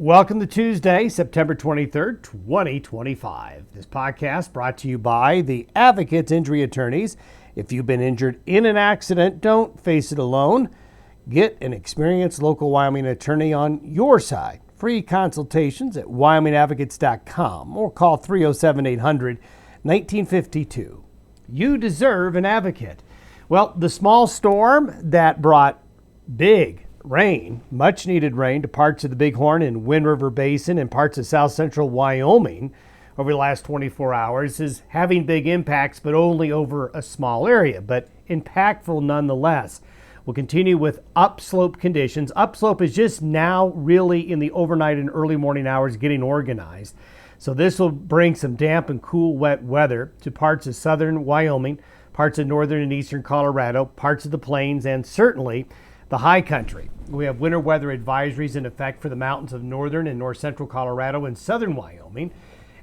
Welcome to Tuesday, September 23rd, 2025. This podcast brought to you by the Advocates Injury Attorneys. If you've been injured in an accident, don't face it alone. Get an experienced local Wyoming attorney on your side. Free consultations at wyomingadvocates.com or call 307-800-1952. You deserve an advocate. Well, the small storm that brought big rain, much needed rain to parts of the Bighorn and Wind River Basin and parts of south central Wyoming over the last 24 hours is having big impacts, but only over a small area, but impactful nonetheless. We'll continue with upslope conditions. Upslope is just now really in the overnight and early morning hours getting organized. So this will bring some damp and cool wet weather to parts of southern Wyoming, parts of northern and eastern Colorado, parts of the plains, and certainly the high country. We have winter weather advisories in effect for the mountains of northern and north central Colorado and southern Wyoming.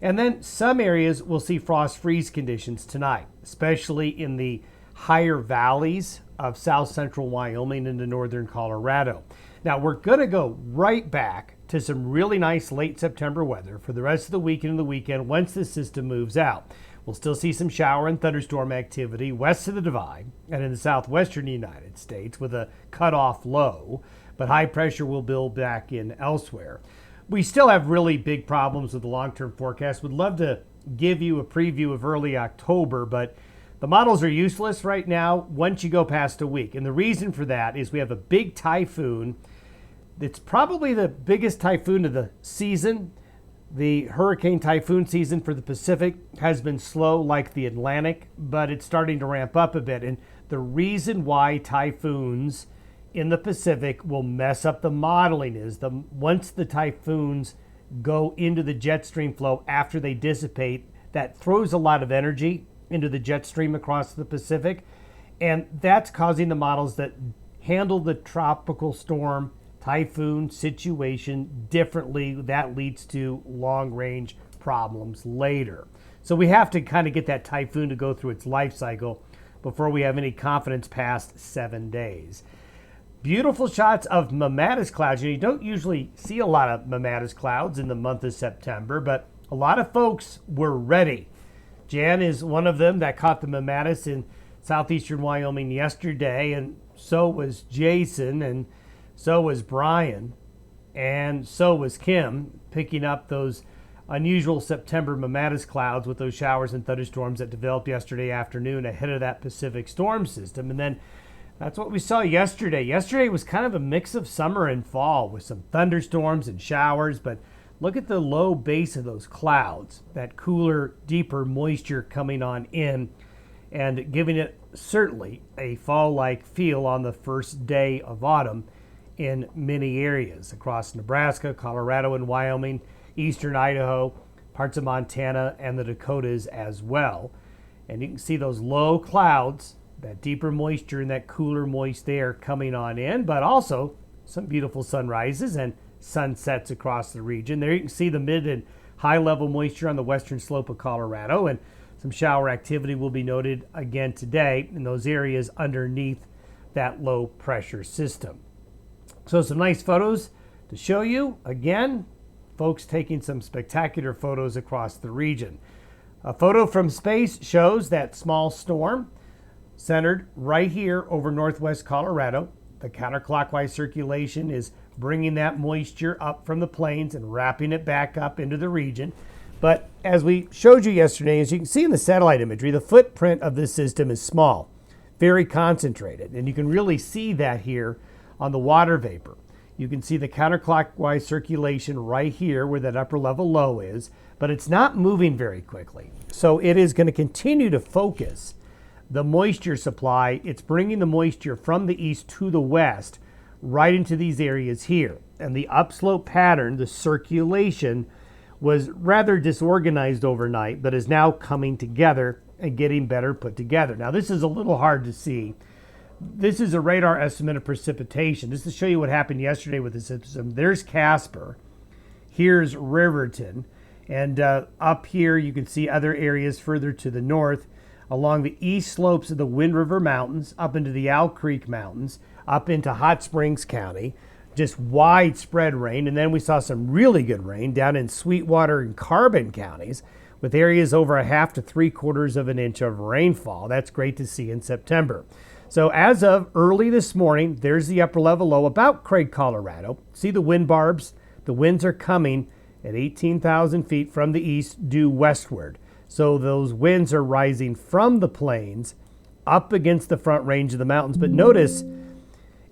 And then some areas will see frost freeze conditions tonight, especially in the higher valleys of south central Wyoming into northern Colorado. Now we're going to go right back to some really nice late September weather for the rest of the weekend and the weekend once this system moves out. We'll still see some shower and thunderstorm activity west of the Divide and in the southwestern United States with a cutoff low, but high pressure will build back in elsewhere. We still have really big problems with the long-term forecast. Would love to give you a preview of early October, but the models are useless right now once you go past a week. And the reason for that is we have a big typhoon. It's probably the biggest typhoon of the season. The hurricane typhoon season for the Pacific has been slow like the Atlantic, but it's starting to ramp up a bit. And the reason why typhoons in the Pacific will mess up the modeling is once the typhoons go into the jet stream flow after they dissipate, that throws a lot of energy into the jet stream across the Pacific. And that's causing the models that handle the tropical storm typhoon situation differently. That leads to long-range problems later. So we have to kind of get that typhoon to go through its life cycle before we have any confidence past 7 days. Beautiful shots of mammatus clouds. You don't usually see a lot of mammatus clouds in the month of September, but a lot of folks were ready. Jan is one of them that caught the mammatus in southeastern Wyoming yesterday, and so was Jason, and so was Brian, and so was Kim, picking up those unusual September mammatus clouds with those showers and thunderstorms that developed yesterday afternoon ahead of that Pacific storm system. And then that's what we saw yesterday. Yesterday was kind of a mix of summer and fall with some thunderstorms and showers, but look at the low base of those clouds, that cooler, deeper moisture coming on in and giving it certainly a fall-like feel on the first day of autumn in many areas across Nebraska, Colorado, and Wyoming, eastern Idaho, parts of Montana, and the Dakotas as well. And you can see those low clouds, that deeper moisture and that cooler, moist air coming on in, but also some beautiful sunrises and sunsets across the region. There you can see the mid and high level moisture on the western slope of Colorado, and some shower activity will be noted again today in those areas underneath that low pressure system. So some nice photos to show you. Again, folks taking some spectacular photos across the region. A photo from space shows that small storm centered right here over northwest Colorado. The counterclockwise circulation is bringing that moisture up from the plains and wrapping it back up into the region. But as we showed you yesterday, as you can see in the satellite imagery, the footprint of this system is small, very concentrated. And you can really see that here on the water vapor. You can see the counterclockwise circulation right here where that upper level low is, but it's not moving very quickly. So it is going to continue to focus the moisture supply. It's bringing the moisture from the east to the west right into these areas here. And the upslope pattern, the circulation, was rather disorganized overnight, but is now coming together and getting better put together. Now this is a little hard to see. This is a radar estimate of precipitation. Just to show you what happened yesterday with the system. There's Casper. Here's Riverton. And up here you can see other areas further to the north along the east slopes of the Wind River Mountains, up into the Owl Creek Mountains, up into Hot Springs County, just widespread rain. And then we saw some really good rain down in Sweetwater and Carbon counties with areas over a half to 3/4 of an inch of rainfall. That's great to see in September. So as of early this morning, there's the upper level low about Craig, Colorado. See the wind barbs? The winds are coming at 18,000 feet from the east due westward. So those winds are rising from the plains up against the front range of the mountains. But notice,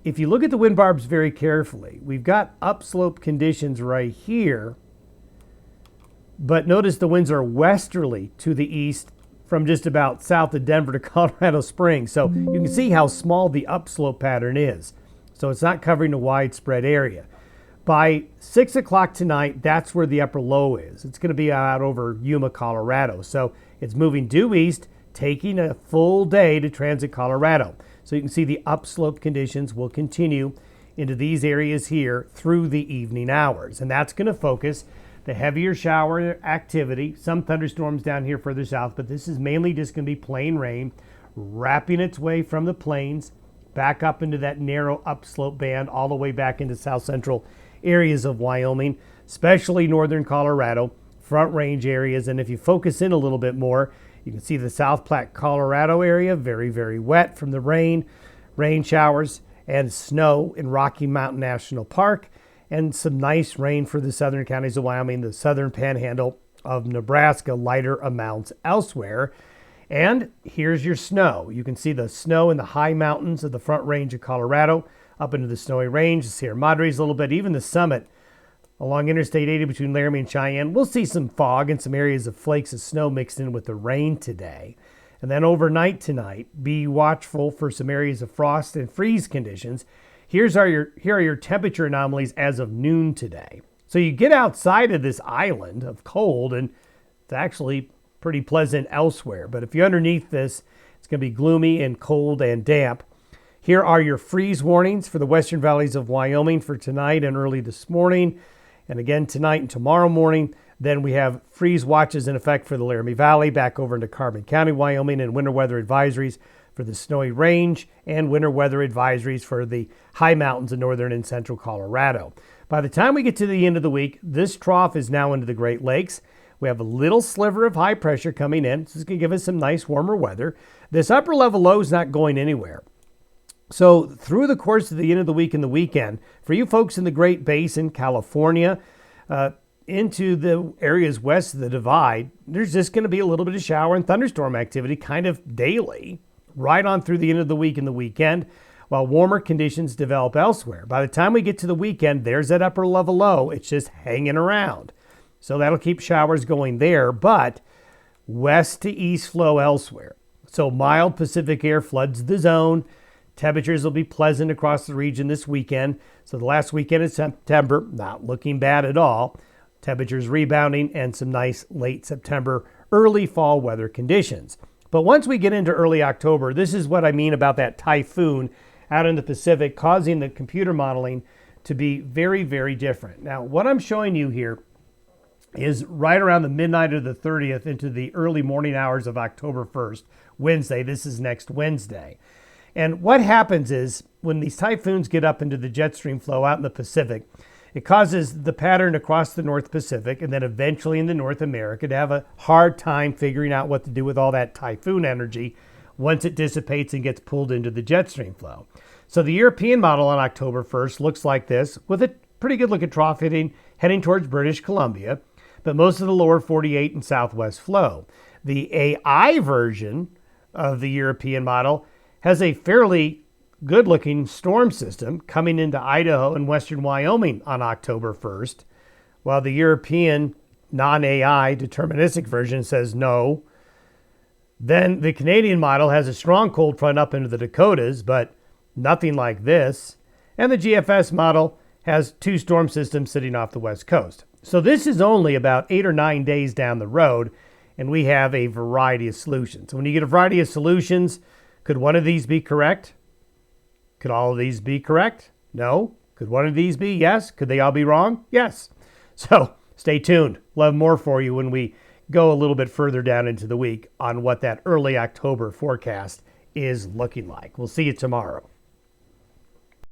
if you look at the wind barbs very carefully, we've got upslope conditions right here. But notice the winds are westerly to the east from just about south of Denver to Colorado Springs. So you can see how small the upslope pattern is. So it's not covering a widespread area. By 6 o'clock tonight, that's where the upper low is. It's going to be out over Yuma, Colorado. So it's moving due east, taking a full day to transit Colorado. So you can see the upslope conditions will continue into these areas here through the evening hours. And that's going to focus the heavier shower activity, some thunderstorms down here further south, but this is mainly just going to be plain rain wrapping its way from the plains back up into that narrow upslope band all the way back into south central areas of Wyoming, especially northern Colorado, front range areas. And if you focus in a little bit more, you can see the South Platte, Colorado area, very, very wet from the rain showers and snow in Rocky Mountain National Park, and some nice rain for the southern counties of Wyoming, the southern panhandle of Nebraska, lighter amounts elsewhere. And here's your snow. You can see the snow in the high mountains of the front range of Colorado, up into the Snowy Range, the Sierra Madres a little bit, even the summit along Interstate 80 between Laramie and Cheyenne. We'll see some fog and some areas of flakes of snow mixed in with the rain today. And then overnight tonight, be watchful for some areas of frost and freeze conditions. Here are your temperature anomalies as of noon today. So you get outside of this island of cold, and it's actually pretty pleasant elsewhere. But if you're underneath this, it's going to be gloomy and cold and damp. Here are your freeze warnings for the western valleys of Wyoming for tonight and early this morning. And again, tonight and tomorrow morning. Then we have freeze watches in effect for the Laramie Valley back over into Carbon County, Wyoming, and winter weather advisories for the Snowy Range and winter weather advisories for the high mountains of northern and central Colorado. By the time we get to the end of the week, this trough is now into the Great Lakes. We have a little sliver of high pressure coming in. This is going to give us some nice warmer weather. This upper level low is not going anywhere. So through the course of the end of the week and the weekend, for you folks in the Great Basin, California, into the areas west of the divide, there's just going to be a little bit of shower and thunderstorm activity kind of daily, right on through the end of the week and the weekend, while warmer conditions develop elsewhere. By the time we get to the weekend, there's that upper level low. It's just hanging around. So that'll keep showers going there, but west to east flow elsewhere. So mild Pacific air floods the zone. Temperatures will be pleasant across the region this weekend. So the last weekend of September, not looking bad at all. Temperatures rebounding and some nice late September, early fall weather conditions. But once we get into early October, this is what I mean about that typhoon out in the Pacific causing the computer modeling to be very, very different. Now, what I'm showing you here is right around the midnight of the 30th into the early morning hours of October 1st, Wednesday. This is next Wednesday. And what happens is when these typhoons get up into the jet stream flow out in the Pacific, it causes the pattern across the North Pacific and then eventually into North America to have a hard time figuring out what to do with all that typhoon energy once it dissipates and gets pulled into the jet stream flow. So the European model on October 1st looks like this, with a pretty good look at trough heading towards British Columbia, but most of the lower 48 and southwest flow. The AI version of the European model has a fairly good-looking storm system coming into Idaho and western Wyoming on October 1st, while the European non-AI deterministic version says no. Then the Canadian model has a strong cold front up into the Dakotas, but nothing like this. And the GFS model has two storm systems sitting off the west coast. So this is only about 8 or 9 days down the road, and we have a variety of solutions. So when you get a variety of solutions, could one of these be correct? Could all of these be correct? No. Could one of these be? Yes. Could they all be wrong? Yes. So stay tuned. We'll have more for you when we go a little bit further down into the week on what that early October forecast is looking like. We'll see you tomorrow.